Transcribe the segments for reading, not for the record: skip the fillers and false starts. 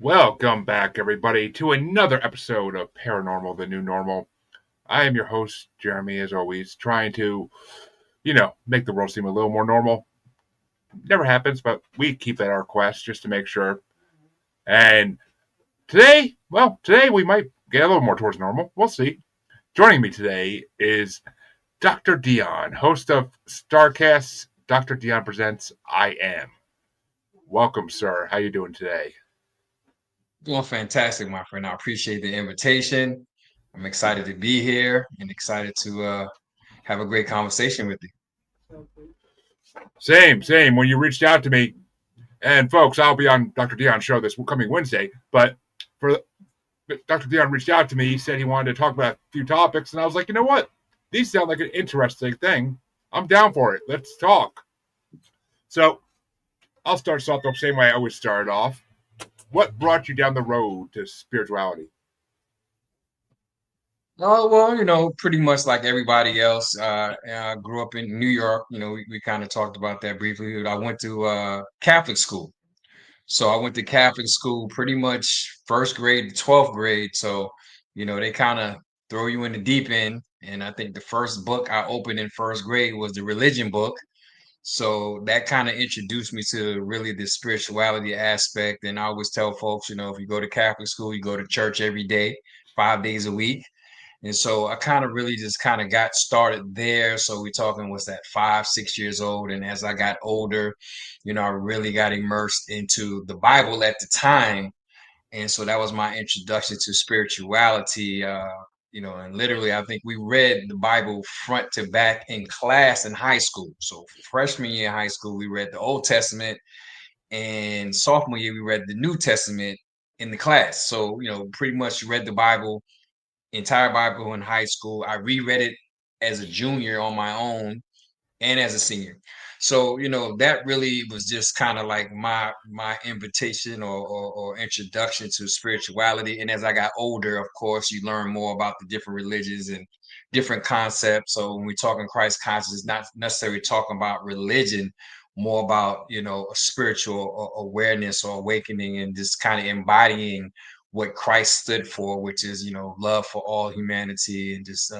Welcome back, everybody, to another episode of Paranormal, the New Normal. I am your host, Jeremy, as always, trying to, make the world seem a little more normal. Never happens, but we keep at our quest just to make sure. And today we might get a little more towards normal. We'll see. Joining me today is Dr. Dion, host of Starcast. Dr. Dion presents I Am. Welcome, sir. How you doing today? Doing fantastic, my friend. I appreciate the invitation. I'm excited to be here and excited to have a great conversation with you. Same. When you reached out to me, and folks, I'll be on Dr. Dion's show this coming Wednesday. But for Dr. Dion reached out to me, he said he wanted to talk about a few topics, and I was like, you know what? These sound like an interesting thing. I'm down for it. Let's talk. So I'll start off the same way I always started off. What brought you down the road to spirituality? Oh, well, pretty much like everybody else. I grew up in New York. We kind of talked about that briefly. I went to Catholic school. So I went to Catholic school pretty much first grade to 12th grade. So, they kind of throw you in the deep end. And I think the first book I opened in first grade was the religion book. So that kind of introduced me to really the spirituality aspect. And I always tell folks, if you go to Catholic school, you go to church every day, 5 days a week. And so I kind of really just kind of got started there. So we're talking, was that 5, 6 years old? And as I got older, I really got immersed into the Bible at the time. And so that was my introduction to spirituality. And literally, I think we read the Bible front to back in class in high school. So freshman year in high school, we read the Old Testament, and sophomore year, we read the New Testament in the class. So, pretty much read the Bible, entire Bible in high school. I reread it as a junior on my own and as a senior. So, that really was just kind of like my invitation or introduction to spirituality. And as I got older, of course, you learn more about the different religions and different concepts. So when we talk in Christ consciousness, not necessarily talking about religion, more about, a spiritual awareness or awakening and just kind of embodying what Christ stood for, which is, love for all humanity and just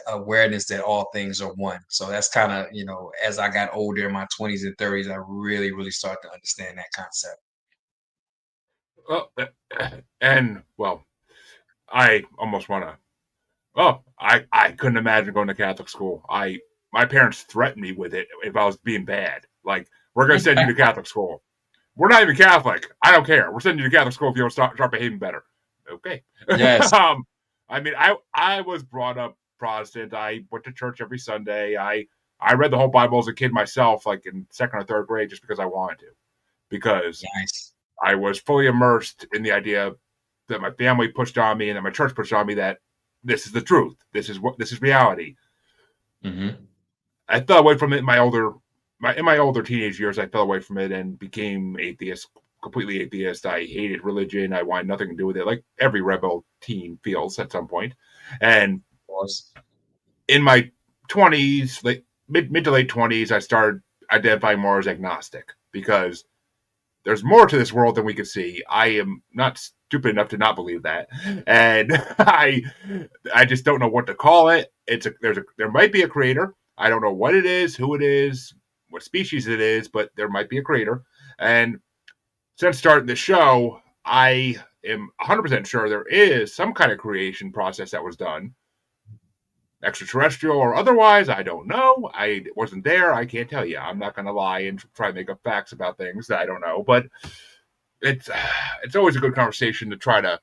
awareness that all things are one. So that's kind of, as I got older in my 20s and 30s, I really, really started to understand that concept. Well, and well, I almost want to. Oh, I couldn't imagine going to Catholic school. My parents threatened me with it if I was being bad. Like, we're going to send you to Catholic school. We're not even Catholic. I don't care. We're sending you to Catholic school if you don't start behaving better. Okay. Yes. I mean, I was brought up Protestant. I went to church every Sunday. I read the whole Bible as a kid myself, like in second or third grade, just because I wanted to, because Nice. I was fully immersed in the idea that my family pushed on me and that my church pushed on me that this is the truth. This is reality. Hmm. I fell away from it in my older teenage years. I fell away from it and became atheist, completely atheist. I hated religion. I wanted nothing to do with it, like every rebel teen feels at some point. And Of course. in my 20s, mid to late 20s, I started identifying more as agnostic because there's more to this world than we can see. I am not stupid enough to not believe that, and I just don't know what to call it. There might be a creator. I don't know what it is, who it is, what species it is, but there might be a creator. And since starting the show, I am 100% sure there is some kind of creation process that was done, extraterrestrial or otherwise. I don't know. I wasn't there. I can't tell you. I'm not going to lie and try to make up facts about things that I don't know. But it's it's always a good conversation to try to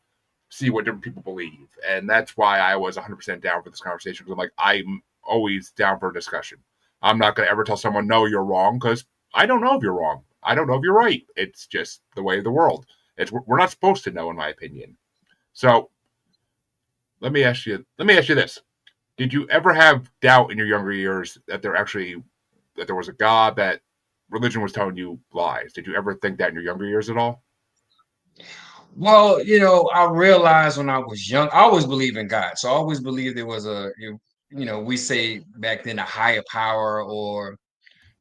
see what different people believe, and that's why I was 100% down for this conversation. Because I'm always down for a discussion. I'm not going to ever tell someone no, you're wrong, because I don't know if you're wrong. I don't know if you're right. It's just the way of the world. We're not supposed to know, in my opinion. So let me ask you this: did you ever have doubt in your younger years that there was a God, that religion was telling you lies? Did you ever think that in your younger years at all? Well, I realized when I was young, I always believed in God. So I always believed there was we say back then a higher power or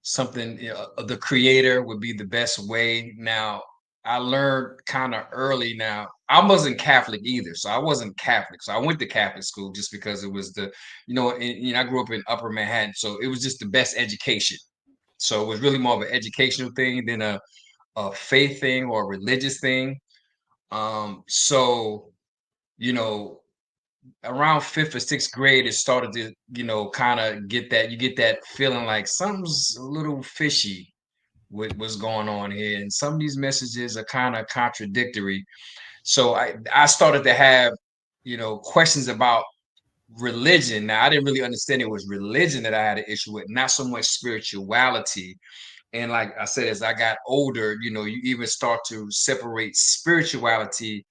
something, the creator would be the best way. Now, I learned kind of early. Now, I wasn't Catholic either, so I wasn't Catholic. So I went to Catholic school just because it was the, I grew up in Upper Manhattan, so it was just the best education. So it was really more of an educational thing than a faith thing or a religious thing. So you know, around fifth or sixth grade, it started to, kind of you get that feeling like something's a little fishy with what's going on here. And some of these messages are kind of contradictory. So I started to have, questions about religion. Now I didn't really understand it was religion that I had an issue with, not so much spirituality. And like I said, as I got older, you even start to separate spirituality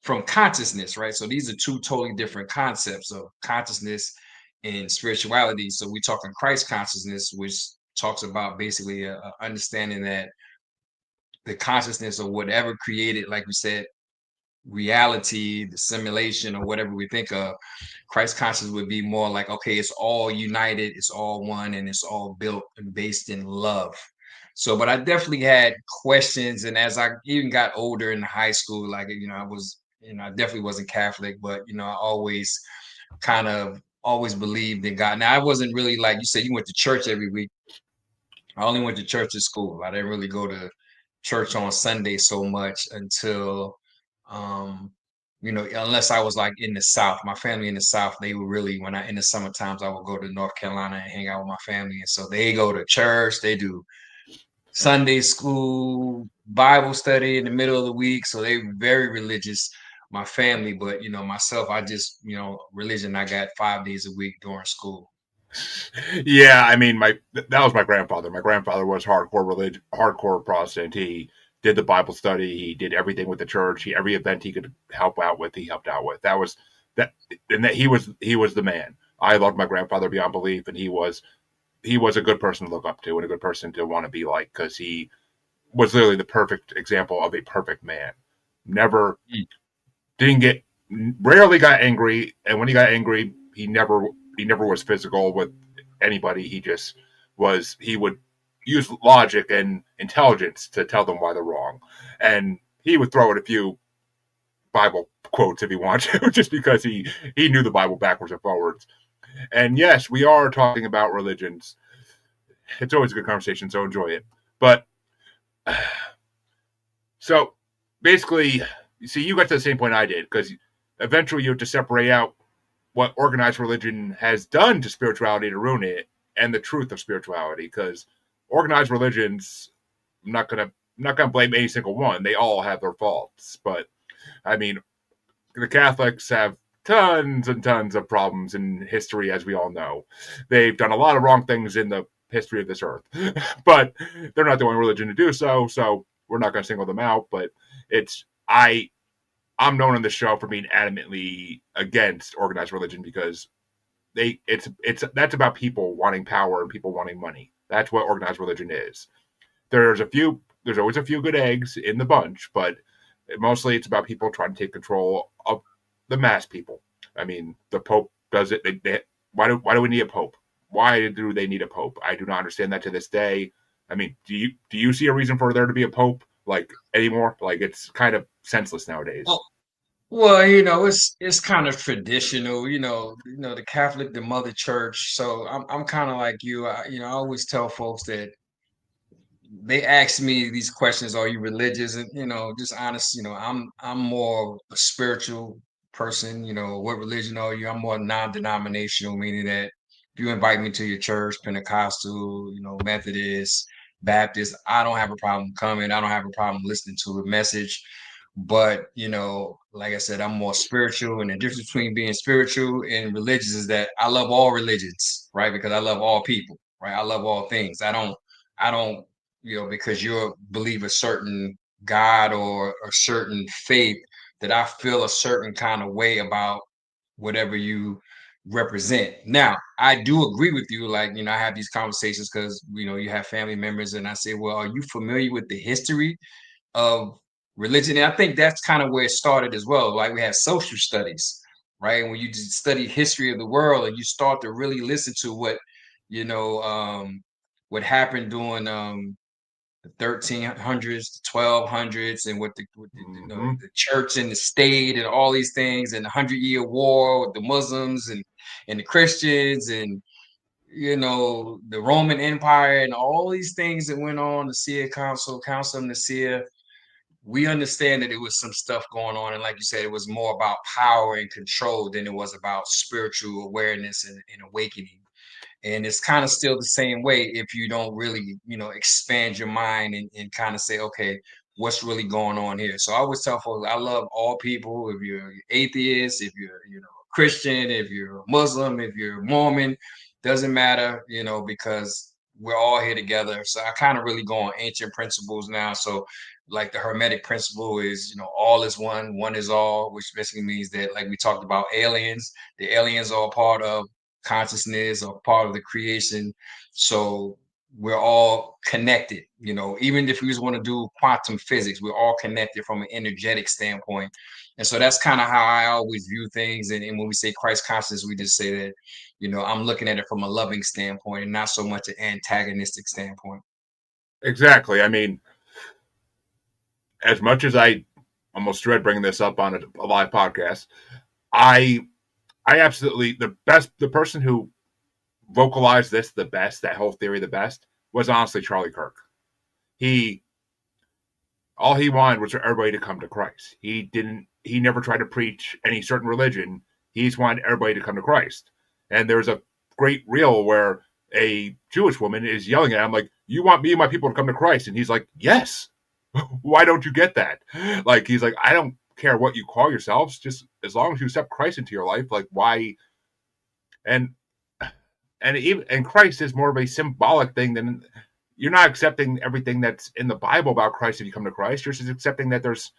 from consciousness, right? So these are two totally different concepts of consciousness and spirituality. So we're talking Christ consciousness, which talks about basically a understanding that the consciousness or whatever created, like we said, reality, the simulation, or whatever we think of. Christ consciousness would be more like, okay, it's all united, it's all one, and it's all built and based in love. So, but I definitely had questions, and as I even got older in high school, like I was, I definitely wasn't Catholic, but I always kind of always believed in God. Now, I wasn't really like you said, you went to church every week. I only went to church at school. I didn't really go to church on Sunday so much until, um, unless I was like in the South. My family in the South, they were really when I in the summer times I would go to North Carolina and hang out with my family, and so they go to church. They do Sunday school, Bible study in the middle of the week, so they were very religious. My family, but myself, I just religion. I got 5 days a week during school. Yeah, I mean, my that was my grandfather. My grandfather was hardcore religion, hardcore Protestant. He did the Bible study. He did everything with the church. Every event he could help out with, he helped out with. That was that, and that he was the man. I loved my grandfather beyond belief, and he was a good person to look up to and a good person to want to be like because he was literally the perfect example of a perfect man. Never Mm. didn't get rarely got angry, and when he got angry, he never was physical with anybody. He would use logic and intelligence to tell them why they're wrong, and he would throw in a few Bible quotes if he wanted to, just because he knew the Bible backwards and forwards. And yes, we are talking about religions. It's always a good conversation, so enjoy it. But so basically, see, you got to the same point I did because eventually you have to separate out what organized religion has done to spirituality to ruin it and the truth of spirituality because organized religions, I'm not gonna blame any single one. They all have their faults, but I mean the Catholics have tons and tons of problems in history, as we all know. They've done a lot of wrong things in the history of this earth, but they're not the only religion to do so. So we're not going to single them out. But it's I'm known on the show for being adamantly against organized religion because it's that's about people wanting power and people wanting money. That's what organized religion is. There's always a few good eggs in the bunch, but mostly it's about people trying to take control of the mass people. I mean, the Pope does it. Why do we need a Pope? Why do they need a Pope? I do not understand that to this day. I mean, do you see a reason for there to be a Pope like anymore? Like it's kind of senseless nowadays. Well, it's kind of traditional, the Catholic, the Mother Church. So I'm kind of like you. I always tell folks that they ask me these questions, are you religious? And just honest, I'm more a spiritual person, what religion are you? I'm more non-denominational, meaning that if you invite me to your church, Pentecostal, Methodist, Baptist, I don't have a problem coming. I don't have a problem listening to a message. But like I said, I'm more spiritual, and the difference between being spiritual and religious is that I love all religions, right? Because I love all people, right? I love all things. I don't because you believe a certain God or a certain faith, that I feel a certain kind of way about whatever you represent. Now, I do agree with you. Like, I have these conversations because, you have family members, and I say, well, are you familiar with the history of religion? And I think that's kind of where it started as well. Like, we have social studies, right? When you just study history of the world and you start to really listen to you know, um, what happened during the 1300s, the 1200s, and with the, Hmm. the church and the state and all these things, and the 100-Year War with the Muslims and the Christians, and the Roman Empire and all these things that went on, the Nicaea Council of Nicaea. We understand that it was some stuff going on, and like you said, it was more about power and control than it was about spiritual awareness and awakening. And it's kind of still the same way if you don't really, expand your mind and kind of say, okay, what's really going on here? So I always tell folks, I love all people. If you're atheist, if you're, Christian, if you're Muslim, if you're Mormon, doesn't matter, because we're all here together. So I kind of really go on ancient principles now. So like the Hermetic principle is, all is one is all, which basically means that, like we talked about aliens, the aliens are a part of consciousness or part of the creation. So we're all connected, even if we just want to do quantum physics, we're all connected from an energetic standpoint. And so that's kind of how I always view things. And when we say Christ consciousness, we just say that, I'm looking at it from a loving standpoint and not so much an antagonistic standpoint. Exactly. I mean, as much as I almost dread bringing this up on a live podcast, I I absolutely the person who vocalized this the best, that whole theory the best, was honestly Charlie Kirk. He all he wanted was for everybody to come to Christ. He never tried to preach any certain religion. He just wanted everybody to come to Christ. And there's a great reel where a Jewish woman is yelling at him like, "You want me and my people to come to Christ?" And he's like, "Yes." Why don't you get that? Like he's like, "I don't care what you call yourselves, just as long as you accept Christ into your life, like why?" And and Christ is more of a symbolic thing than you're not accepting everything that's in the Bible about Christ if you come to Christ. You're just accepting that there's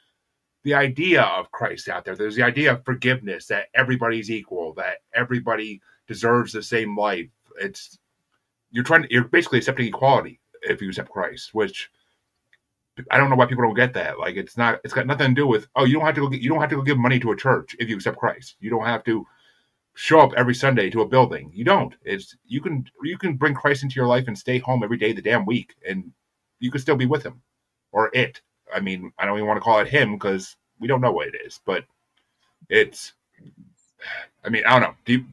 the idea of Christ out there. There's the idea of forgiveness, that everybody's equal, that everybody deserves the same life. It's you're basically accepting equality if you accept Christ, which I don't know why people don't get that. Like it's got nothing to do with, oh, you don't have to go give money to a church if you accept Christ. You don't have to show up every Sunday to a building. You don't. It's you can bring Christ into your life and stay home every day of the damn week, and you can still be with him or it. I mean, I don't even want to call it him because we don't know what it is, but it's. I mean, I don't know.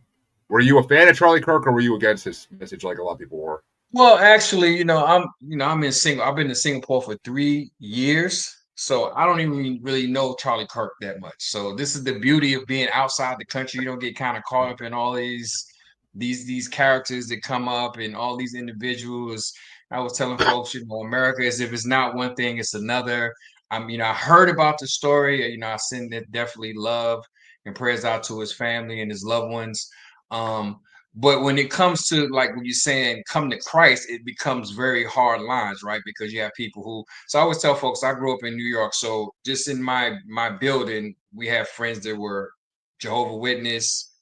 Were you a fan of Charlie Kirk or were you against his message like a lot of people were? Well, actually, I'm in Singapore. I've been in Singapore for 3 years, so I don't even really know Charlie Kirk that much. So this is the beauty of being outside the country. You don't get kind of caught up in all these characters that come up and all these individuals. I was telling folks, America is, if it's not one thing, it's another. I heard about the story. I send it definitely love and prayers out to his family and his loved ones. Um, but when it comes to, like when you're saying come to Christ, it becomes very hard lines, right? Because you have people who. So I always tell folks, I grew up in New York, so just in my building, we have friends that were Jehovah Witness,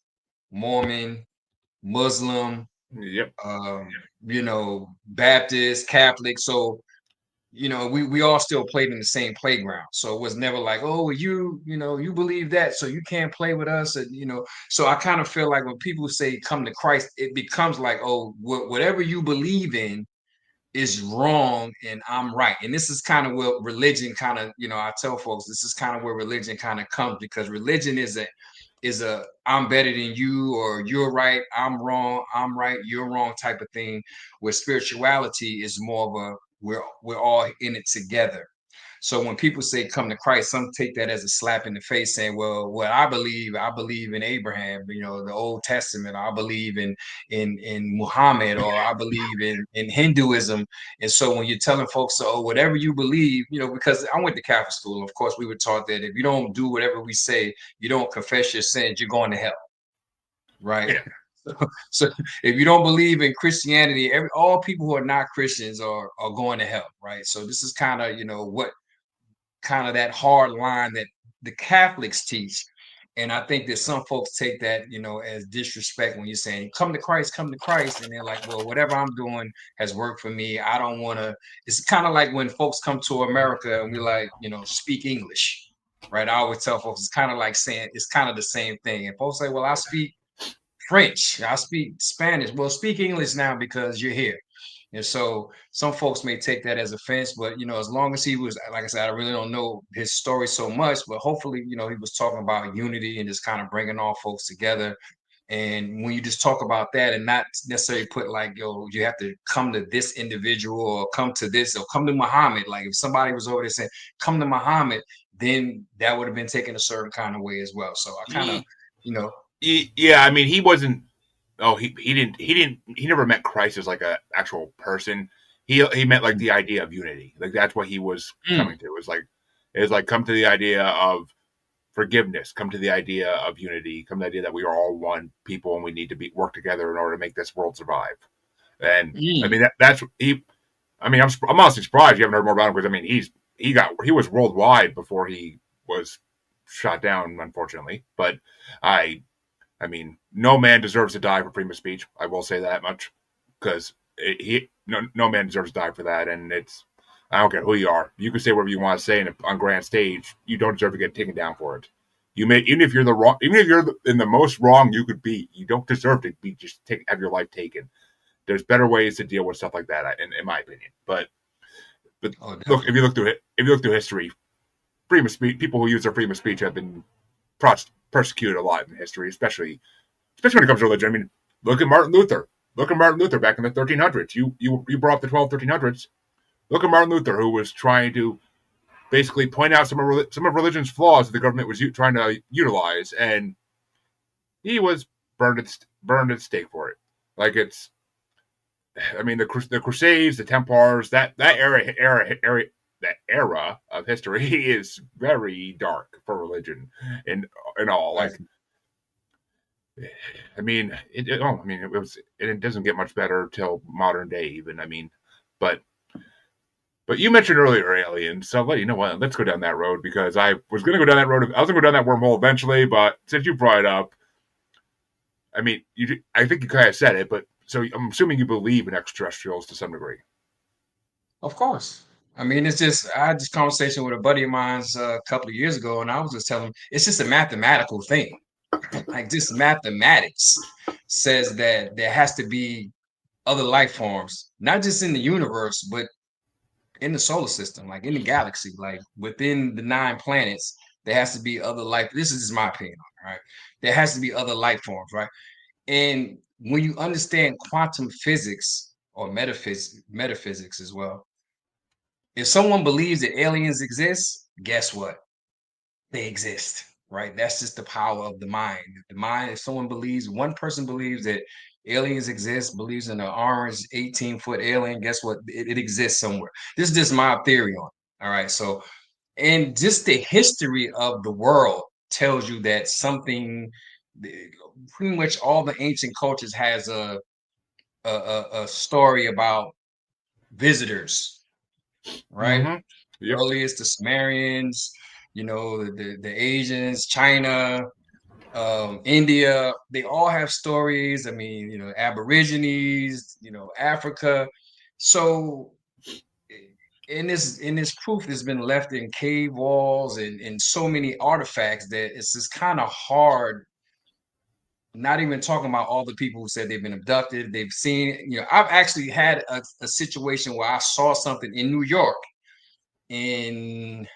Mormon, Muslim, Yep. Baptist, Catholic. So we all still played in the same playground. So it was never like, oh, you believe that, so you can't play with us. And. So I kind of feel like when people say come to Christ, it becomes like, oh, whatever you believe in is wrong and I'm right. And this is kind of where religion kind of, I tell folks, this is kind of where religion kind of comes, because religion is a I'm better than you, or you're right, I'm wrong, I'm right, you're wrong type of thing, where spirituality is more of a we're all in it together. So when people say come to Christ, some take that as a slap in the face, saying, well, what I believe in Abraham, the Old Testament, I believe in Muhammad, or I believe in Hinduism. And so when you're telling folks, oh, whatever you believe, because I went to Catholic school, of course, we were taught that if you don't do whatever we say, you don't confess your sins, you're going to hell, right? Yeah. So if you don't believe in Christianity, all people who are not Christians are going to hell, right? So this is kind of, what kind of that hard line that the Catholics teach. And I think that some folks take that, as disrespect when you're saying, come to Christ, come to Christ. And they're like, well, whatever I'm doing has worked for me. I don't want to. It's kind of like when folks come to America and we like, speak English, right? I always tell folks it's kind of like saying it's kind of the same thing. And folks say, well, I speak French, I speak Spanish. Well, speak English now because you're here. And so some folks may take that as offense, but as long as he was, like I said, I really don't know his story so much, but hopefully, he was talking about unity and just kind of bringing all folks together. And when you just talk about that and not necessarily put like, you have to come to this individual or come to this or come to Muhammad. Like if somebody was over there saying, come to Muhammad, then that would have been taken a certain kind of way as well. So I kind of, He, you know, yeah, I mean, he wasn't. Oh, he never met Christ as like a actual person. He meant like the idea of unity. Like that's what he was mm, coming to. It was like come to the idea of forgiveness, come to the idea of unity, come to the idea that we are all one people and we need to work together in order to make this world survive. And I mm, mean that's he. I mean I'm honestly surprised you haven't heard more about him because I mean he was worldwide before he was shot down, unfortunately. But I I mean, no man deserves to die for freedom of speech. I will say that much because no man deserves to die for that, and it's I don't care who you are. You can say whatever you want to say on grand stage. You don't deserve to get taken down for it. You may even if you're the wrong, even if you're in the most wrong you could be, you don't deserve to be have your life taken. There's better ways to deal with stuff like that, in my opinion. But oh, look, definitely. if you look through history, freedom of speech, people who use their freedom of speech have been persecuted a lot in history, especially when it comes to religion. I mean, look at Martin Luther. Look at Martin Luther back in the 1300s. You brought up the 1300s. Look at Martin Luther, who was trying to basically point out some of religion's flaws that the government was trying to utilize, and he was burned at stake for it. Like it's, I mean, the Crusades, the Templars, that era of history is very dark for religion and all. Like Definitely. I mean, it doesn't get much better till modern day, even. I mean, but but you mentioned earlier aliens, so you know what? Let's go down that road because I was going to go down that road. I was going to go down that wormhole eventually, but since you brought it up, I mean, I think you kind of said it, but so I'm assuming you believe in extraterrestrials to some degree. Of course. I mean, it's just I had this conversation with a buddy of mine a couple of years ago, and I was just telling him it's just a mathematical thing. Like just mathematics says that there has to be other life forms, not just in the universe, but in the solar system, like in the galaxy, like within the 9 planets, there has to be other life. This is just my opinion, right? There has to be other life forms, right? And when you understand quantum physics or metaphysics as well, if someone believes that aliens exist, guess what? They exist, right? That's just the power of the mind. The mind, if someone believes, one person believes that aliens exist, believes in an orange 18-foot alien, guess what? It exists somewhere. This is just my theory on it. All right. So, and just the history of the world tells you that something, pretty much all the ancient cultures has a story about visitors, right? Mm-hmm. Yep. Earliest the Sumerians, the Asians, China, India, they all have stories. I mean, Aborigines, Africa. So in this proof has been left in cave walls and so many artifacts that it's just kind of hard. Not even talking about all the people who said they've been abducted, they've seen, I've actually had a situation where I saw something in New York in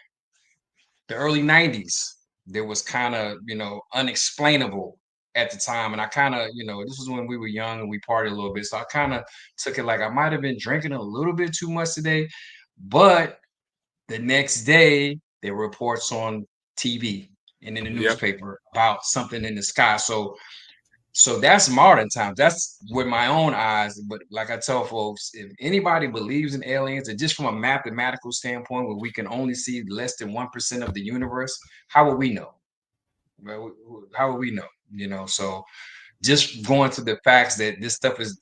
the early 90s that was kind of unexplainable at the time, and I kind of this was when we were young and we partied a little bit, so I kind of took it like I might have been drinking a little bit too much today. But the next day there were reports on TV and in the Yep. newspaper about something in the sky. So that's modern times. That's with my own eyes. But like I tell folks, if anybody believes in aliens, and just from a mathematical standpoint, where we can only see less than 1% of the universe, how would we know? Well, how would we know? So just going to the facts that this stuff is,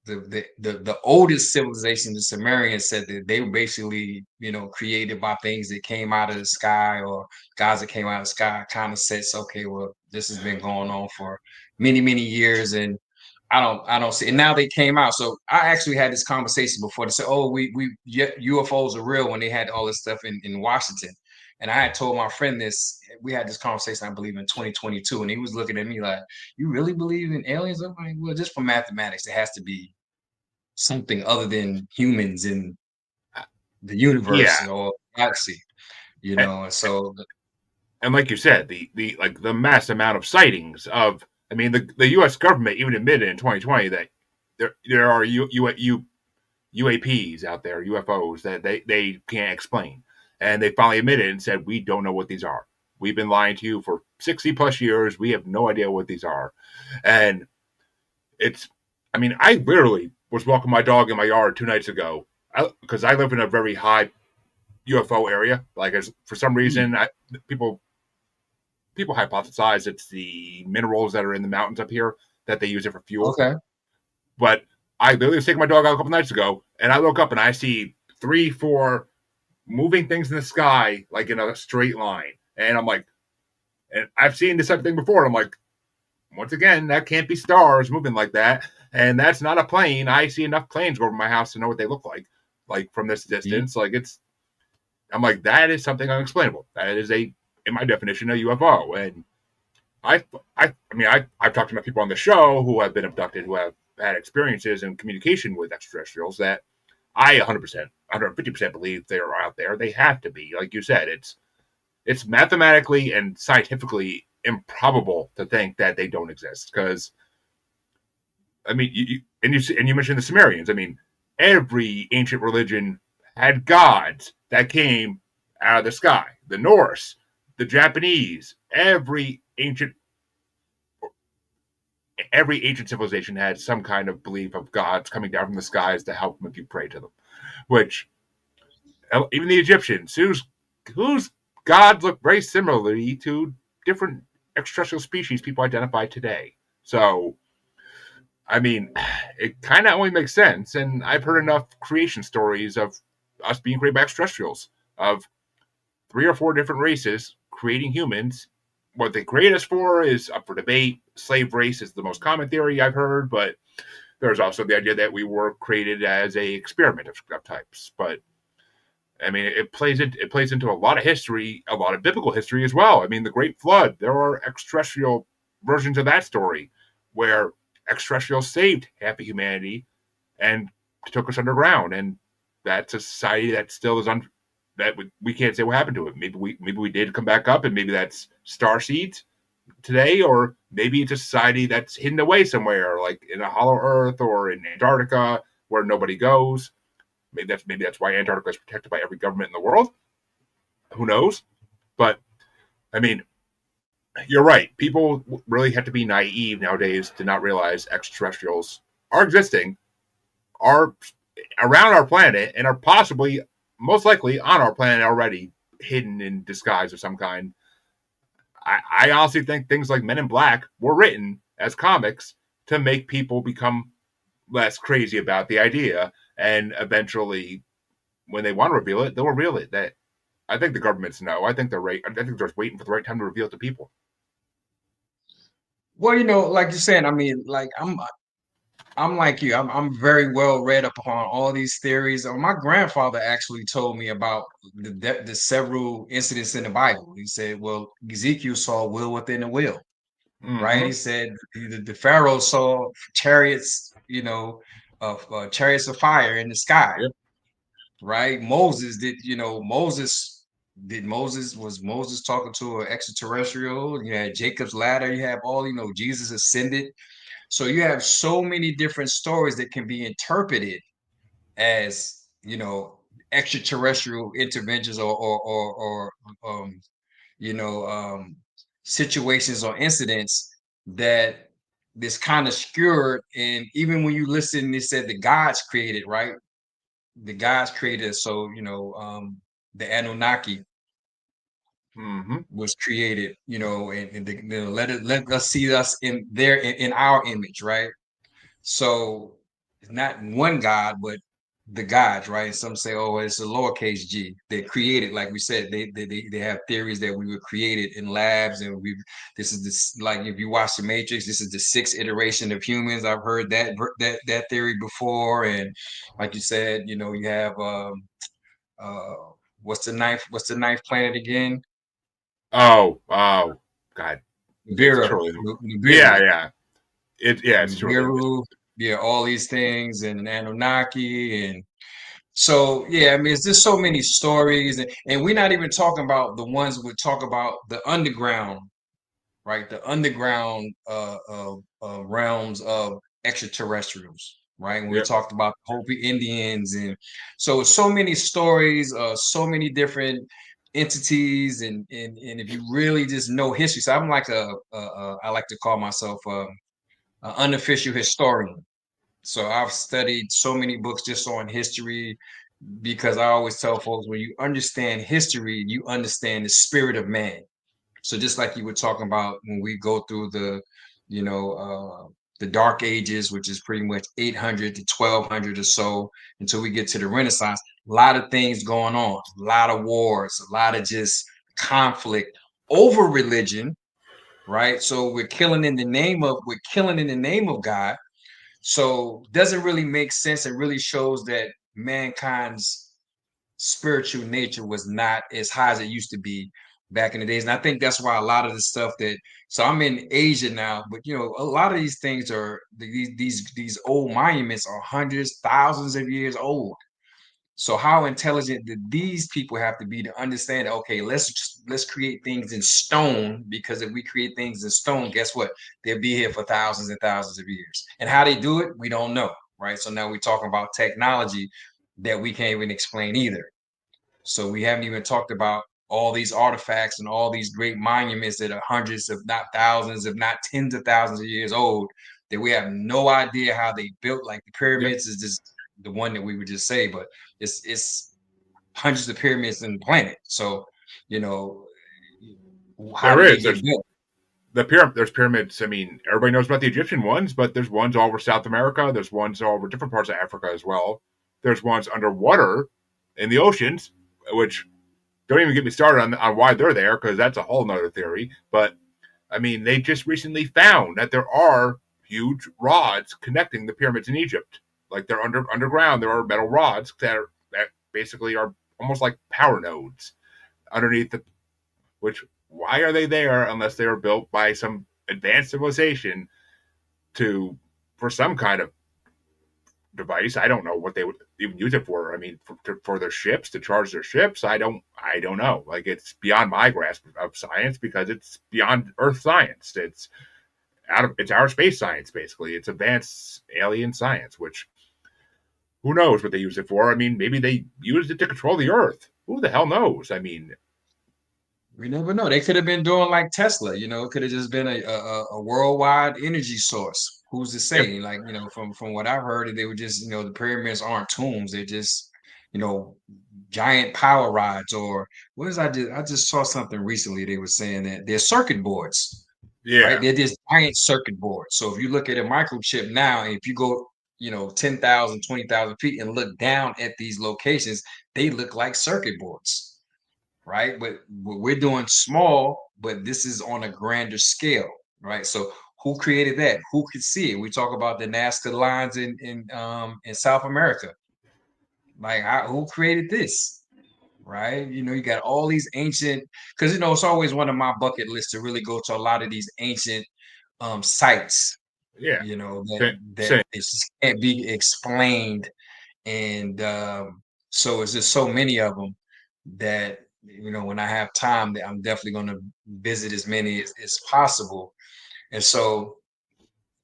the oldest civilization, the Sumerians said that they were basically, created by things that came out of the sky or gods that came out of the sky, kind of says, okay, well, this has been going on for many, many years. And I don't see. And now they came out. So I actually had this conversation before. They said, "Oh, UFOs are real," when they had all this stuff in Washington. And I had told my friend this. We had this conversation, I believe, in 2022, and he was looking at me like, "You really believe in aliens?" I'm like, "Well, just for mathematics, it has to be. something other than humans in Uh, the Yeah, universe or galaxy, you and, know. And so, and like you said, the like the mass amount of sightings of, I mean, the U.S. government even admitted in 2020 that there are UAPs out there, UFOs that they can't explain, and they finally admitted and said we don't know what these are. We've been lying to you for 60 plus years. We have no idea what these are, and it's. I mean, I literally was walking my dog in my yard 2 nights ago because I live in a very high UFO area. Like, as for some hmm, reason, people people hypothesize it's the minerals that are in the mountains up here that they use it for fuel. okay, But I literally was taking my dog out a couple nights ago, and I look up and I see three, four moving things in the sky like in a straight line, and I'm like, and I've seen this type of thing before. And I'm like, once again, that can't be stars moving like that, and that's not a plane. I see enough planes go over my house to know what they look like from this see, distance. Like it's, I'm like, that is something unexplainable. That is in my definition, a UFO. And I, I mean, I've talked to my people on the show who have been abducted, who have had experiences in communication with extraterrestrials that I 100%, 150% believe they are out there. They have to be. Like you said, it's mathematically and scientifically improbable to think that they don't exist. Because I mean, you mentioned the Sumerians. I mean, every ancient religion had gods that came out of the sky. The Norse, the Japanese, every ancient civilization had some kind of belief of gods coming down from the skies to help them if you pray to them. Which even the Egyptians, whose gods look very similarly to different extraterrestrial species people identify today. So, I mean, it kind of only makes sense. And I've heard enough creation stories of us being created by extraterrestrials, of three or four different races creating humans. What they create us for is up for debate. Slave race is the most common theory I've heard, but there's also the idea that we were created as a experiment of types. But I mean, it plays into a lot of history, a lot of biblical history as well. I mean, the Great Flood. There are extraterrestrial versions of that story where extraterrestrials saved half of humanity and took us underground, and that's a society that still is that we can't say what happened to it. Maybe we did come back up, and maybe that's star seeds today, or maybe it's a society that's hidden away somewhere, like in a hollow Earth or in Antarctica where nobody goes. Maybe that's why Antarctica is protected by every government in the world. Who knows? But I mean, you're right. People really have to be naive nowadays to not realize extraterrestrials are existing, are around our planet, and are possibly, most likely, on our planet already, hidden in disguise of some kind. I honestly think things like Men in Black were written as comics to make people become less crazy about the idea, and eventually, when they want to reveal it, they'll reveal it. That I think the governments know. I think they're right. I think they're just waiting for the right time to reveal it to people. well, you know, like you're saying, I mean, like I'm like you. I'm very well read up on all these theories. My grandfather actually told me about the several incidents in the Bible. He said, "Well, Ezekiel saw will within the will." Right? He Mm-hmm. said the Pharaoh saw chariots, you know, of chariots of fire in the sky. Yep. Right? Moses did, you know, was Moses talking to an extraterrestrial? You had Jacob's ladder. You have all, you know, Jesus ascended. So you have so many different stories that can be interpreted as, you know, extraterrestrial interventions or you know, situations or incidents that this kind of skewed. And even when you listen, they said the gods created, right? The gods created. So, you know, the Anunnaki Mm-hmm. was created, you know, and you know, let us see us in their in our image, right? So it's not one God, but the gods, right? And some say, oh, it's a lowercase g. They created, like we said, they have theories that we were created in labs, and we this is this like if you watch the Matrix, this is the sixth iteration of humans. I've heard that theory before, and like you said, you know, you have uh what's the ninth planet again? Oh, God, it's Nibiru, truly, Nibiru, yeah, yeah, it's truly, Nibiru. yeah, all these things and Anunnaki and so yeah, I mean it's just so many stories and we're not even talking about the ones we talk about the underground, right? The underground realms of extraterrestrials, right? When we Yeah, talked about the Hopi Indians, and so so many stories, so many different entities, and if you really just know history, so I'm like I like to call myself an unofficial historian. So I've studied so many books just on history because I always tell folks when you understand history, you understand the spirit of man. So just like you were talking about when we go through you know, the Dark Ages, which is pretty much 800 to 1200 or so, until we get to the Renaissance, a lot of things going on, a lot of wars, a lot of just conflict over religion, right? So we're killing in the name of God. So doesn't really make sense. It really shows that mankind's spiritual nature was not as high as it used to be back in the days. And I think that's why a lot of the stuff that so I'm in Asia now, but you know, a lot of these things are these old monuments are hundreds, thousands of years old. So how intelligent did these people have to be to understand, okay, let's create things in stone because if we create things in stone, guess what? They'll be here for thousands and thousands of years. And how they do it, we don't know, right? So now we're talking about technology that we can't even explain either. So we haven't even talked about all these artifacts and all these great monuments that are hundreds, if not thousands, if not tens of thousands of years old, that we have no idea how they built. Like the yeah, pyramids is just the one that we would just say, but it's hundreds of pyramids in the planet. So, you know, how there did they is. get built? There's pyramids. I mean, everybody knows about the Egyptian ones, but there's ones all over South America. There's ones all over different parts of Africa as well. There's ones underwater in the oceans, which don't even get me started on why they're there, because that's a whole nother theory. But I mean, they just recently found that there are huge rods connecting the pyramids in Egypt. Like they're underground. There are metal rods that basically are almost like power nodes underneath the. Which why are they there unless they were built by some advanced civilization to for some kind of device? I don't know what they would even use it for. I mean, for their ships to charge their ships. I don't know. Like it's beyond my grasp of science because it's beyond Earth science. It's outer space science basically. It's advanced alien science, which who knows what they use it for? I mean, maybe they used it to control the Earth. Who the hell knows? I mean, We never know. They could have been doing like Tesla, you know, it could have just been a worldwide energy source. Who's to if say? Like, you know, from what I've heard, they were just, you know, the pyramids aren't tombs. They're just, you know, giant power rods or what is I just saw something recently. They were saying that they're circuit boards, right? yeah, They're just giant circuit boards. So if you look at a microchip now, and if you go, you know, 10,000, 20,000 feet and look down at these locations, they look like circuit boards, right? But what we're doing small, but this is on a grander scale, right? So who created that? Who could see it? We talk about the Nazca lines in South America. Like who created this? Right? You know, you got all these ancient because you know it's always one of my bucket lists to really go to a lot of these ancient sites, yeah, you know, that same. it just can't be explained. And so it's just so many of them that you know when I have time that I'm definitely going to visit as many as possible. And so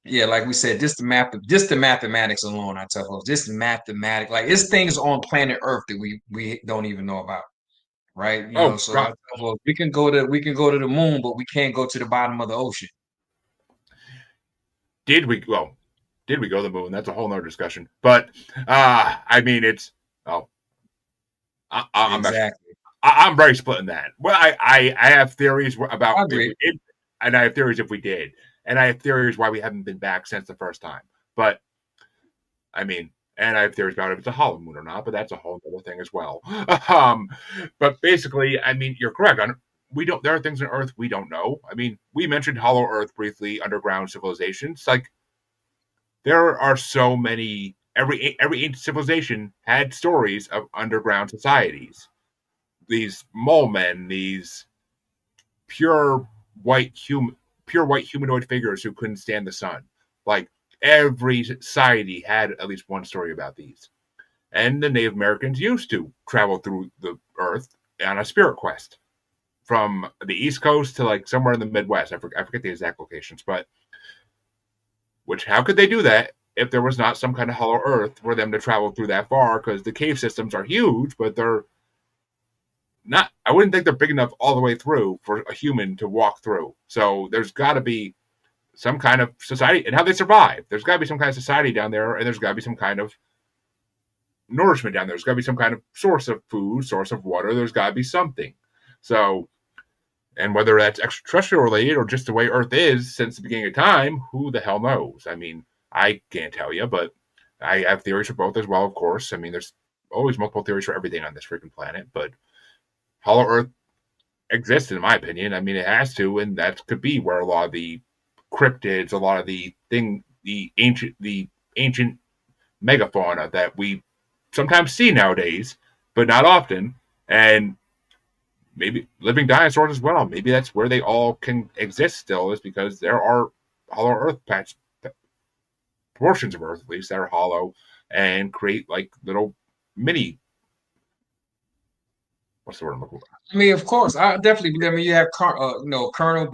yeah, like we said, just the mathematics alone, I tell folks, just mathematics, like it's things on planet Earth that we don't even know about, right? You know, Oh so I God, tell folks, we can go to the moon, but we can't go to the bottom of the ocean. did we? Well, did we go to the moon? That's a whole nother discussion. But I mean, it's oh, I'm not. Exactly. I'm very split in that. Well, I have theories about I if agree. we did, and I have theories if we did, and I have theories why we haven't been back since the first time. But I mean, and I have theories about if it's a hollow moon or not, but that's a whole other thing as well. um, but basically, I mean, you're correct. We don't. There are things on Earth we don't know. I mean, we mentioned Hollow Earth briefly, underground civilizations. Like there are so many. Every ancient civilization had stories of underground societies. These mole men, these pure white human, pure white humanoid figures who couldn't stand the sun. Like Every society had at least one story about these. And the Native Americans used to travel through the earth on a spirit quest from the East Coast to like somewhere in the Midwest. I forget the exact locations, but how could they do that if there was not some kind of hollow earth for them to travel through that far? Because the cave systems are huge, but they're not, I wouldn't think they're big enough all the way through for a human to walk through. So there's got to be some kind of society and how they survive. There's got to be some kind of society down there, and there's got to be some kind of nourishment down there. There's got to be some kind of source of food, source of water. There's got to be something. So, and whether that's extraterrestrial related or just the way Earth is since the beginning of time, who the hell knows? I mean, I can't tell you, but I have theories for both as well, of course. I mean, there's always multiple theories for everything on this freaking planet, but Hollow Earth exists, in my opinion. I mean, it has to, and that could be where a lot of the cryptids, a lot of the ancient megafauna that we sometimes see nowadays, but not often, and maybe living dinosaurs as well. Maybe that's where they all can exist still, is because there are hollow Earth portions of Earth at least that are hollow and create like little mini. What's the word I'm looking for? I mean, of course, I definitely believe. I mean, you have Colonel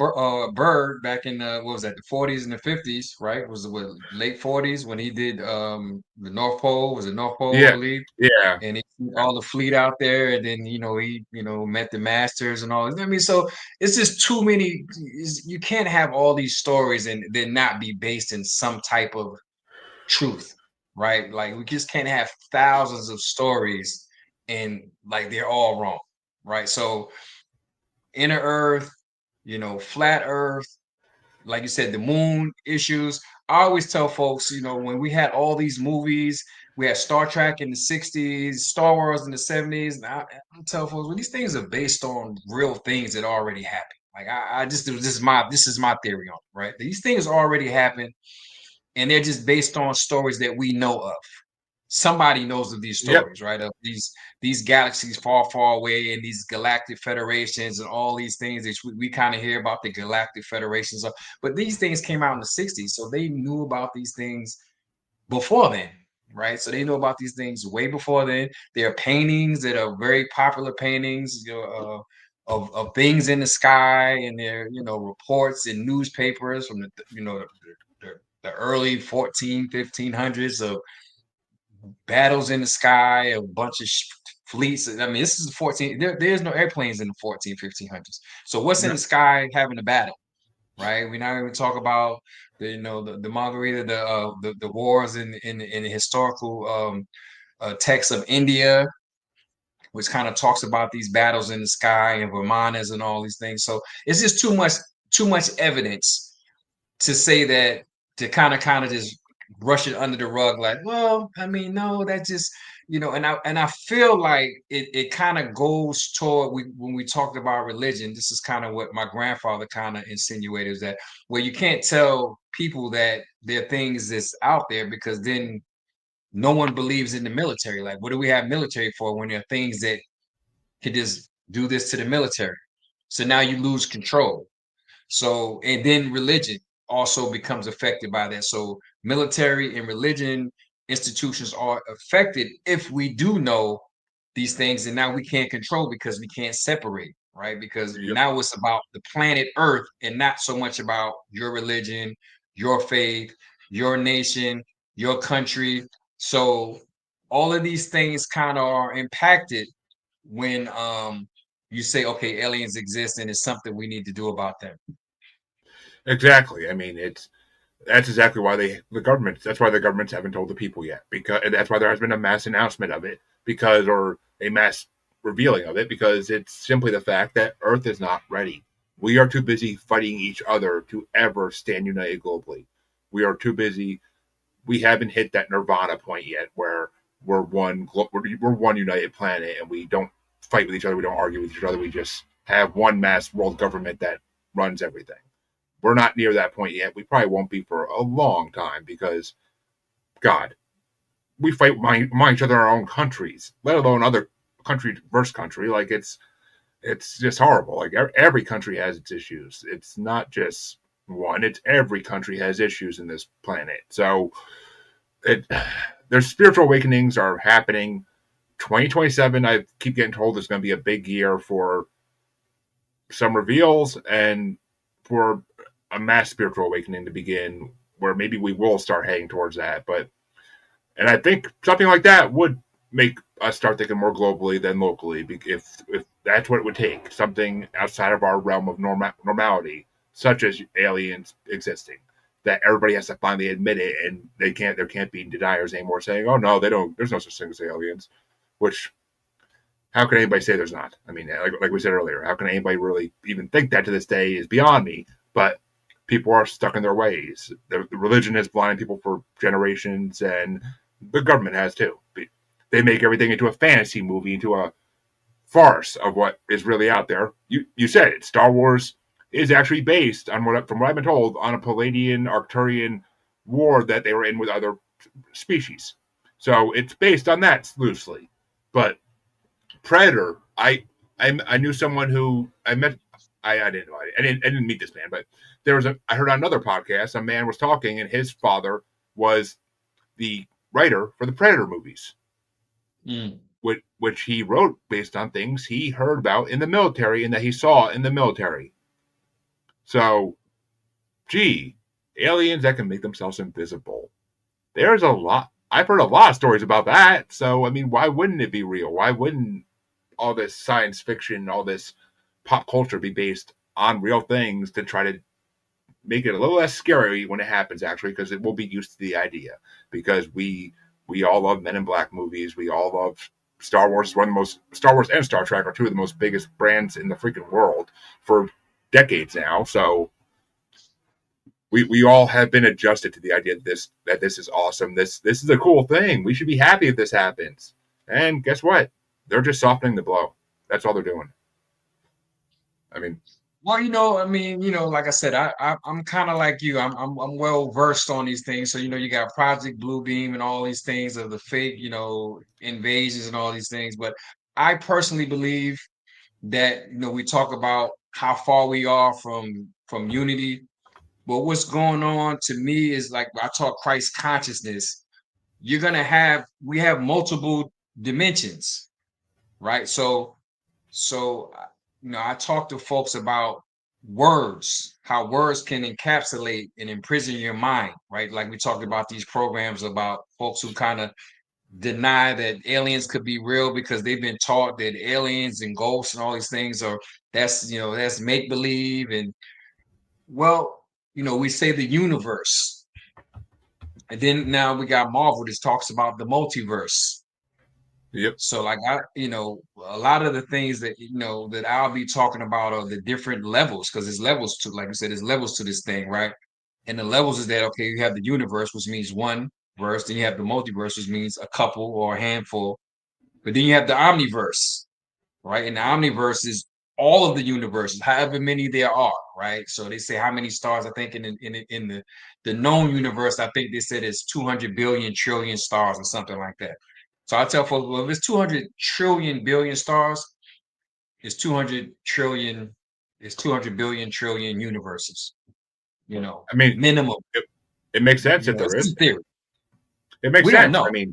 Byrd back in what was that, the 40s and the 50s, right? Was it what, late 40s when he did the North Pole? Was it North Pole, I Yeah, believe? yeah, And he all the fleet out there, and then he met the masters and all. I mean, so it's just too many. You can't have all these stories and then not be based in some type of truth, right? Like we just can't have thousands of stories and like they're all wrong, right? So inner Earth, flat Earth, like you said, the moon issues. I always tell folks, when we had all these movies, we had Star Trek in the 60s, Star Wars in the 70s. And I tell folks, well, these things are based on real things that already happened. Like I just this is my theory on it, right? These things already happened and they're just based on stories that we know of. Somebody knows of these yep, stories, right? Of these galaxies far, far away, and these galactic federations, and all these things that we kind of hear about the galactic federations. But these things came out in the '60s, so they knew about these things before then, right? So they know about these things way before then. There are paintings that are very popular paintings, of things in the sky, and there, reports in newspapers from the early 1500s of battles in the sky, a bunch of fleets. I mean, this is the 14. There's no airplanes in the 14, 1500s. So what's in yep, the sky having a battle, right? We're not even talk about the Margarita, the wars in the historical texts of India, which kind of talks about these battles in the sky and Vimanas and all these things. So it's just too much evidence to say that, to kind of just brush it under the rug, like, well, I mean, no, that just, and I feel like it kind of goes toward, when we talked about religion, this is kind of what my grandfather kind of insinuated, is that, well, you can't tell people that there are things that's out there, because then no one believes in the military. Like, what do we have military for when there are things that could just do this to the military? So now you lose control. So, and then religion also becomes affected by that. So, military and religion institutions are affected if we do know these things, and now we can't control because we can't separate, right? Because yep. now it's about the planet Earth and not so much about your religion, your faith, your nation, your country. So, all of these things kind of are impacted when you say, okay, aliens exist and it's something we need to do about them. Exactly. I mean, that's exactly why that's why the governments haven't told the people yet, because and that's why there has been a mass announcement of it, because or a mass revealing of it, because it's simply the fact that Earth is not ready. We are too busy fighting each other to ever stand united globally. We are too busy. We haven't hit that nirvana point yet where we're one united planet, and we don't fight with each other, we don't argue with each other, we just have one mass world government that runs everything. We're not near that point yet. We probably won't be for a long time, because, God, we fight among each other in our own countries, let alone other country versus country. Like it's just horrible. Like every country has its issues. It's not just one. It's every country has issues in this planet. So it their spiritual awakenings are happening. 2027, I keep getting told is going to be a big year for some reveals and for a mass spiritual awakening to begin, where maybe we will start heading towards that. But and I think something like that would make us start thinking more globally than locally, if that's what it would take, something outside of our realm of normality, such as aliens existing, that everybody has to finally admit it, and there can't be deniers anymore saying, oh no, they don't, there's no such thing as aliens, which how can anybody say there's not? I mean, like we said earlier, how can anybody really even think that to this day is beyond me? But people are stuck in their ways. The religion has blinded people for generations, and the government has too. They make everything into a fantasy movie, into a farce of what is really out there. You said it. Star Wars is actually based on from what I've been told, on a Palladian Arcturian war that they were in with other species. So it's based on that loosely. But Predator, I knew someone who I met. I didn't know. I didn't meet this man, but I heard on another podcast a man was talking, and his father was the writer for the Predator movies, which he wrote based on things he heard about in the military and that he saw in the military. So, gee, aliens that can make themselves invisible. There's a lot. I've heard a lot of stories about that. So, I mean, why wouldn't it be real? Why wouldn't all this science fiction, all this pop culture be based on real things to try to make it a little less scary when it happens, actually, because it will be used to the idea. Because we all love Men in Black movies. We all love Star Wars. Star Wars and Star Trek are two of the most biggest brands in the freaking world for decades now. So we all have been adjusted to the idea that this is awesome. This is a cool thing. We should be happy if this happens. And guess what? They're just softening the blow. That's all they're doing. I mean, Well, like I said, I'm kind of like you. I'm well versed on these things. So, you got Project Bluebeam and all these things of the fake, invasions and all these things. But I personally believe that, we talk about how far we are from unity. But what's going on to me is like I talk Christ consciousness. We have multiple dimensions, right? So, I talk to folks about words, how words can encapsulate and imprison your mind, right? Like we talked about these programs about folks who kind of deny that aliens could be real because they've been taught that aliens and ghosts and all these things that's make believe. And well, we say the universe. And then now we got Marvel that talks about the multiverse. yep. So like a lot of the things that that I'll be talking about are the different levels because there's levels to, like I said, there's levels to this thing, right? And the levels is that okay, you have the universe, which means one verse, then you have the multiverse, which means a couple or a handful, but then you have the omniverse, right? And the omniverse is all of the universes, however many there are, right? So they say how many stars? I think in the known universe, I think they said it's 200 billion trillion stars or something like that. So I tell folks, well, if it's 200 trillion billion stars, it's 200 trillion, it's 200 billion trillion universes, I mean, minimum. it makes sense if there It's is. in theory. It makes We don't sense.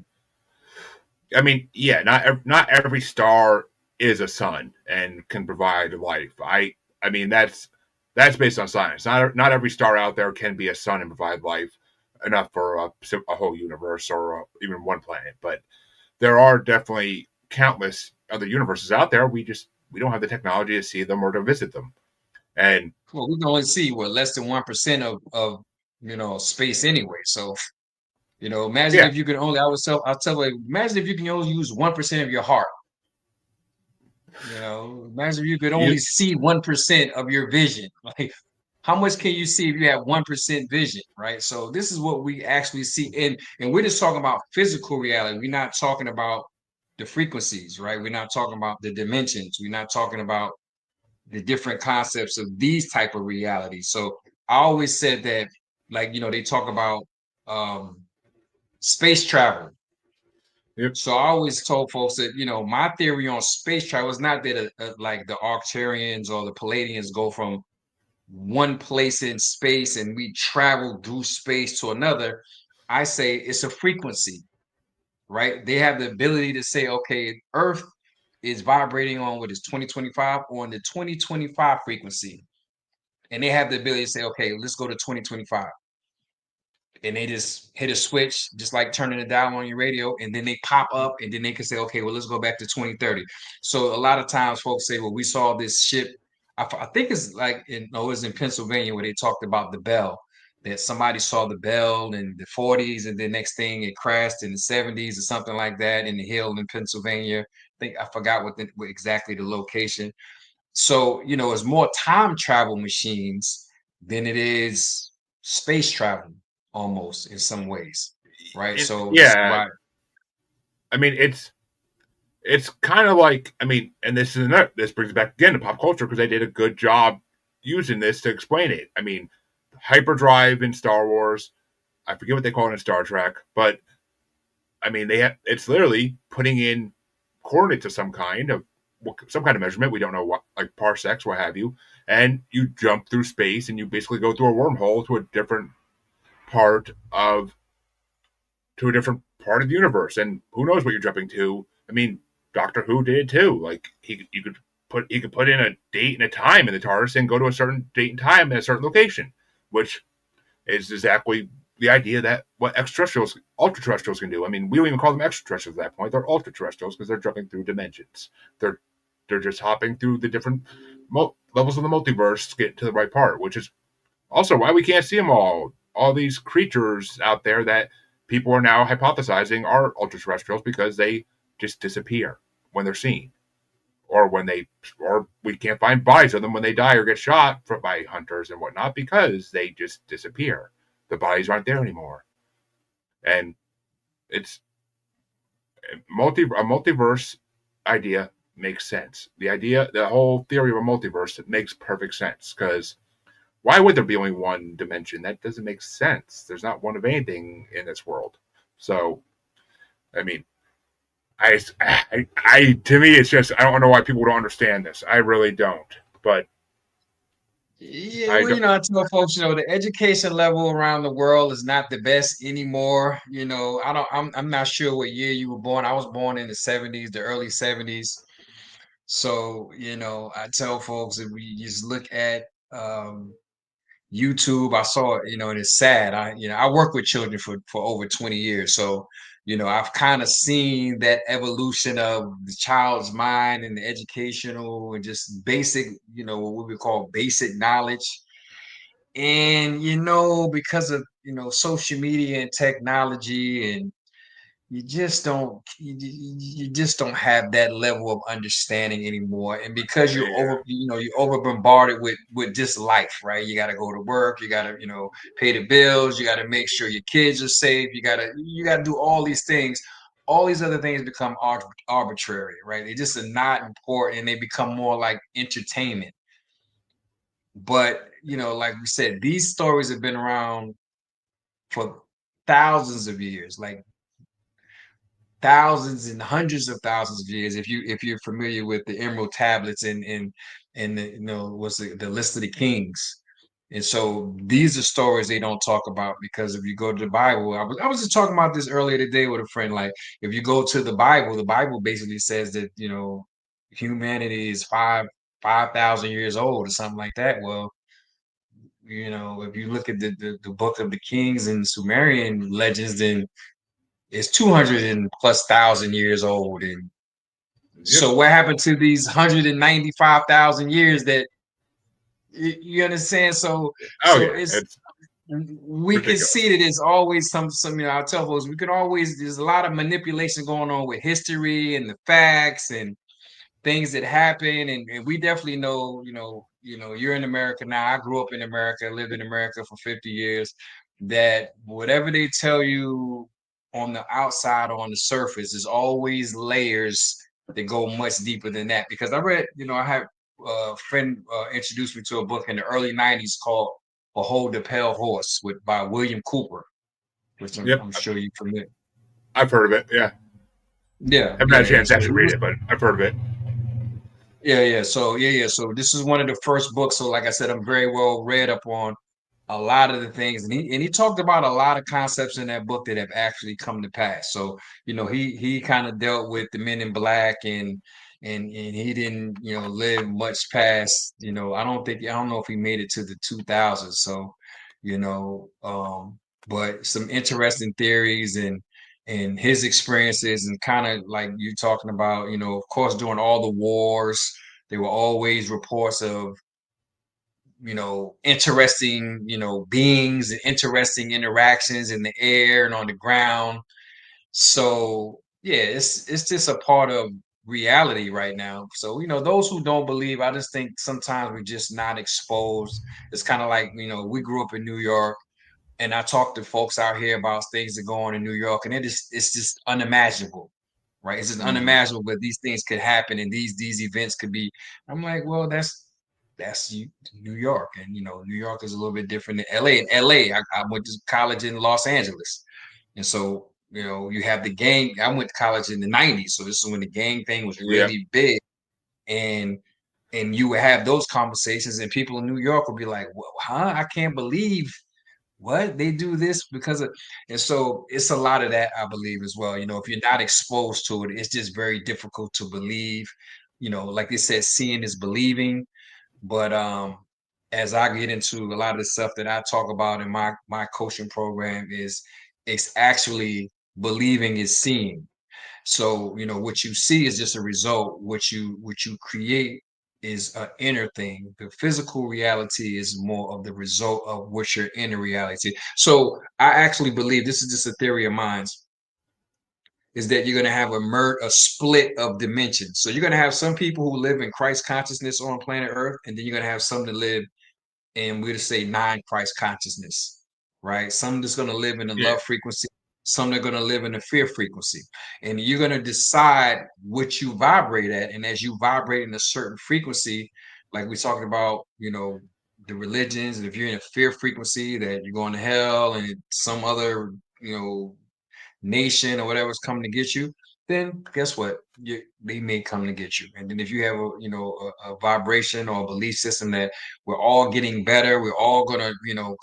know. Yeah, not every star is a sun and can provide life. I mean that's based on science. Not every star out there can be a sun and provide life enough for a whole universe or even one planet. But there are definitely countless other universes out there. We don't have the technology to see them or to visit them. And Well, we can only see what less than 1% of space anyway. So imagine yeah, if you could only, I'll tell you, imagine if you can only use 1% of your heart. Imagine if you could you only see 1% of your vision. Like, how much can you see if you have 1% vision, right? So this is what we actually see. And we're just talking about physical reality. We're not talking about the frequencies, right? We're not talking about the dimensions. We're not talking about the different concepts of these type of realities. So I always said that, like, they talk about space travel. yep, So I always told folks that, my theory on space travel is not that like the Arcturians or the Palladians go from one place in space and we travel through space to another, I say it's a frequency, right? They have the ability to say, okay, Earth is vibrating on what is 2025 on the 2025 frequency. And they have the ability to say, okay, let's go to 2025. And they just hit a switch, just like turning it down on your radio, and then they pop up, and then they can say, okay, well, let's go back to 2030. So a lot of times folks say, well, we saw this ship. I think it's like it was in Pennsylvania where they talked about the bell, that somebody saw the bell in the 40s, and the next thing it crashed in the 70s or something like that in the hill in Pennsylvania. I forgot what exactly the location. So, it's more time travel machines than it is space travel almost in some ways, right? And So this is yeah, why. I mean it's kind of like, I mean, and this brings back again to pop culture because they did a good job using this to explain it. I mean, hyperdrive in Star Wars, I forget what they call it in Star Trek, but I mean, it's literally putting in coordinates of some kind of measurement. We don't know what, like parsecs, what have you, and you jump through space and you basically go through a wormhole to a different part of a different part of the universe. And who knows what you're jumping to? I mean, Doctor Who did it too. Like he could put in a date and a time in the TARDIS and go to a certain date and time in a certain location, which is exactly the idea that what ultra terrestrials can do. I mean, we don't even call them extraterrestrials at that point. They're ultra terrestrials because they're jumping through dimensions. They're they're just hopping through the different levels of the multiverse to get to the right part, which is also why we can't see them all. All these creatures out there that people are now hypothesizing are ultra terrestrials because they just disappear when they're seen, or we can't find bodies of them when they die or get shot by hunters and whatnot because they just disappear. The bodies aren't there anymore, and it's a multiverse idea makes sense. The whole theory of a multiverse, it makes perfect sense because why would there be only one dimension? That doesn't make sense. There's not one of anything in this world. So, I mean, to me, it's just I don't know why people don't understand this. I really don't. But Yeah, I well, don't. I tell folks, the education level around the world is not the best anymore. I'm not sure what year you were born. I was born in the 70s, the early 70s. So, I tell folks if we just look at YouTube, I saw it, and it's sad. I work with children for over 20 years. So, I've kind of seen that evolution of the child's mind and the educational and just basic, what we would call basic knowledge. And, because of, social media and technology, and you just don't have that level of understanding anymore. And because Yeah. you're over bombarded with just life, right? You got to go to work, you got to pay the bills, you got to make sure your kids are safe, you got to do all these things. All these other things become arbitrary, right? They just are not important, and they become more like entertainment. But like we said, these stories have been around for thousands of years, like thousands and hundreds of thousands of years. If you're familiar with the Emerald Tablets and what's the list of the kings. And so these are stories they don't talk about, because if you go to the Bible, I was just talking about this earlier today with a friend. Like, if you go to the Bible basically says that humanity is 5,000 years old or something like that. Well, if you look at the book of the Kings and Sumerian legends, then it's 200 and plus thousand years old. And Yep. so what happened to these 195,000 years that you understand? So Oh so yeah. it's It's we can see ridiculous. that it's always some I tell folks we can always there's a lot of manipulation going on with history and the facts and things that happen, and we definitely know, you're in America now. I grew up in America, lived in America for 50 years, that whatever they tell you on the outside or on the surface is always layers that go much deeper than that. Because I had a friend introduced me to a book in the early 90s called Behold the Pale Horse by William Cooper, which I'm, Yep. I'm sure you're familiar. I've heard of it. Yeah. Yeah, Haven't had yeah, a chance and to so actually read it, but I've heard of it. Yeah. So this is one of the first books. So like I said, I'm very well read up on a lot of the things, and he talked about a lot of concepts in that book that have actually come to pass. So he kind of dealt with the Men in Black, and he didn't live much past. I don't know if he made it to the 2000s. So you know, but some interesting theories and his experiences, and kind of like you talking about, of course, during all the wars, there were always reports of interesting, beings and interesting interactions in the air and on the ground. So yeah, it's just a part of reality right now. So those who don't believe, I just think sometimes we're just not exposed. It's kind of like we grew up in New York, and I talk to folks out here about things that go on in New York, and it's just unimaginable, right? It's just Hmm. unimaginable, but these things could happen, and these events could be. I'm like, well, that's New York, and New York is a little bit different than LA. In LA, I went to college in Los Angeles, and so you have the gang. I went to college in the '90s, so this is when the gang thing was Yep. really big, and you would have those conversations, and people in New York would be like, well, "Huh? I can't believe what they do this because of." And so it's a lot of that, I believe, as well. If you're not exposed to it, it's just very difficult to believe. Like they said, seeing is believing. But as I get into a lot of the stuff that I talk about in my coaching program, is it's actually believing is seeing. So, what you see is just a result. What you create is an inner thing. The physical reality is more of the result of what your inner reality. So I actually believe, this is just a theory of mine, is that you're going to have a split of dimensions. So you're going to have some people who live in Christ consciousness on planet Earth, and then you're going to have some that live, and we'll say, non-Christ consciousness, right? Some that's going to live in the Yeah. love frequency, some that are going to live in the fear frequency. And you're going to decide what you vibrate at. And as you vibrate in a certain frequency, like we talked about, the religions, and if you're in a fear frequency that you're going to hell, and some other, nation or whatever's coming to get you, then guess what? They may come to get you. And then if you have a vibration or a belief system that we're all getting better, we're all gonna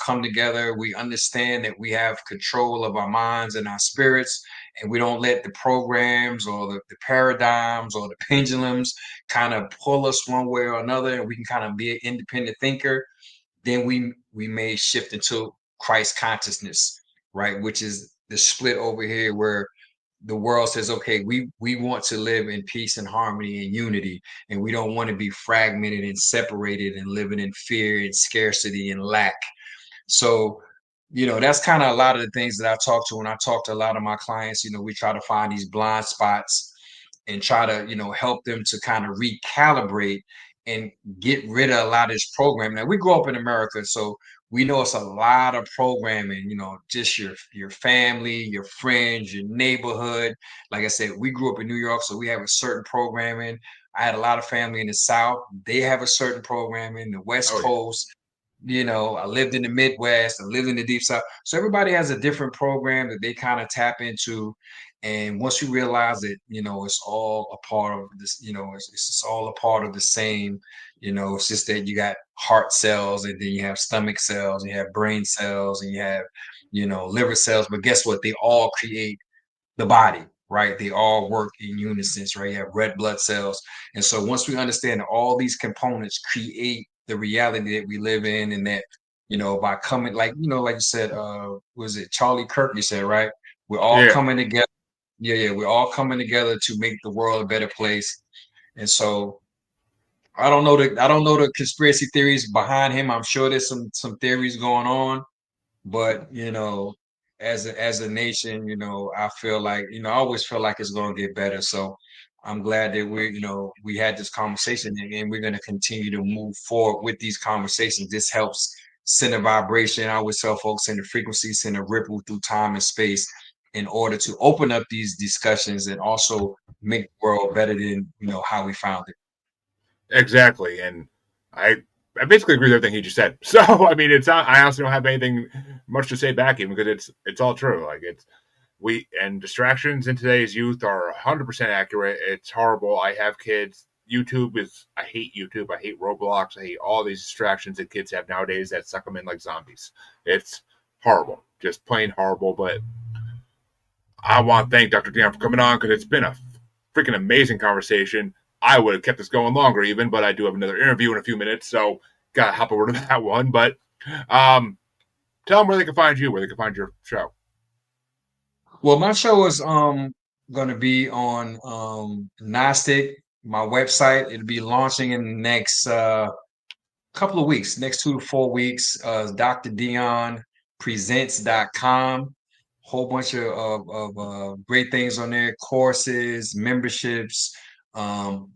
come together. We understand that we have control of our minds and our spirits, and we don't let the programs or the paradigms or the pendulums kind of pull us one way or another, and we can kind of be an independent thinker. Then we may shift into Christ consciousness, right? Which is the split over here where the world says, okay, we want to live in peace and harmony and unity, and we don't want to be fragmented and separated and living in fear and scarcity and lack. So, that's kind of a lot of the things that I talk to when I talk to a lot of my clients. We try to find these blind spots and try to, help them to kind of recalibrate and get rid of a lot of this programming. Now, we grew up in America, so we know it's a lot of programming, just your family, your friends, your neighborhood. Like I said, we grew up in New York, so we have a certain programming. I had a lot of family in the South. They have a certain programming, the West Oh yeah. Coast. I lived in the Midwest, I lived in the Deep South. So everybody has a different program that they kind of tap into. And once you realize that, it's all a part of this, it's just all a part of the same, it's just that you got heart cells, and then you have stomach cells, and you have brain cells, and you have, liver cells. But guess what? They all create the body, right? They all work in unison, right? You have red blood cells. And so once we understand that all these components create the reality that we live in, and that, by coming, like, like you said, was it Charlie Kirk? You said, right? We're all Yeah. coming together. Yeah. We're all coming together to make the world a better place. And so I don't know the conspiracy theories behind him. I'm sure there's some theories going on, but as a nation, I feel like, I always feel like it's going to get better. So I'm glad that we had this conversation, and we're going to continue to move forward with these conversations. This helps send a vibration. I always tell folks, send a frequency, send a ripple through time and space, in order to open up these discussions and also make the world better than how we found it. Exactly. And I basically agree with everything he just said. So I mean, it's not. I honestly don't have anything much to say back even because it's all true. Like it's we and distractions in today's youth are 100% accurate. It's horrible. I have kids. YouTube is, I hate YouTube. I hate Roblox. I hate all these distractions that kids have nowadays that suck them in like zombies. It's horrible, just plain horrible. But I want to thank Dr. Dion for coming on because it's been a freaking amazing conversation. I would have kept this going longer even, but I do have another interview in a few minutes, so gotta hop over to that one. But um, tell them where they can find you, where they can find your show. Well, my show is going to be on Gnostic, my website. It'll be launching in the next couple of weeks, next 2 to 4 weeks. Dr. Dion presents.com. Whole bunch of great things on there, courses, memberships,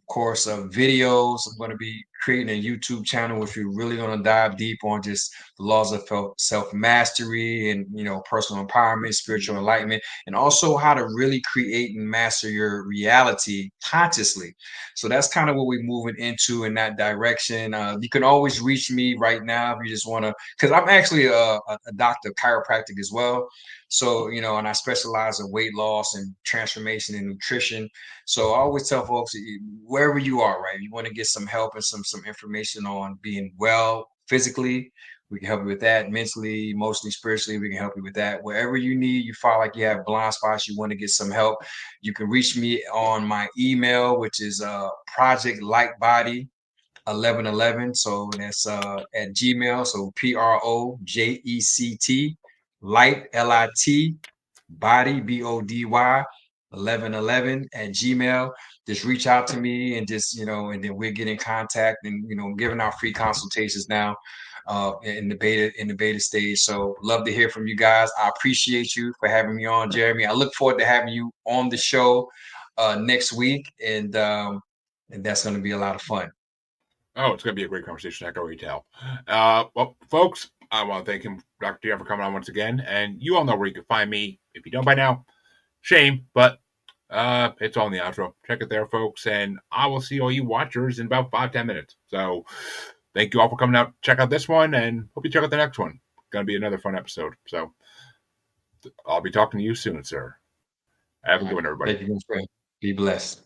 course of videos. I'm going to be creating a YouTube channel if you're really going to dive deep on just the laws of self-mastery and, personal empowerment, spiritual enlightenment, and also how to really create and master your reality consciously. So that's kind of what we're moving into in that direction. You can always reach me right now if you just want to, because I'm actually a doctor of chiropractic as well. So, and I specialize in weight loss and transformation and nutrition. So I always tell folks, wherever you are, right, you want to get some help and some information on being well physically, we can help you with that. Mentally, emotionally, spiritually, we can help you with that. Wherever you need, you feel like you have blind spots, you want to get some help, you can reach me on my email, which is Project Lightbody 1111. So that's at Gmail. So PROJECT Light LIT Body BODY 1111 at Gmail. Just reach out to me and just, and then we'll get in contact, and giving out free consultations now in the beta stage. So love to hear from you guys. I appreciate you for having me on, Jeremy. I look forward to having you on the show next week, and that's going to be a lot of fun. Oh, it's going to be a great conversation. I can already tell. Well, folks, I want to thank him, Dr. Dion, for coming on once again. And you all know where you can find me. If you don't by now, shame, but it's on the outro. Check it there, folks. And I will see all you watchers in about 5-10 minutes. So thank you all for coming out. Check out this one, and hope you check out the next one. It's going to be another fun episode. So I'll be talking to you soon, sir. Have a good one, everybody. Thank you, my friend. Be blessed.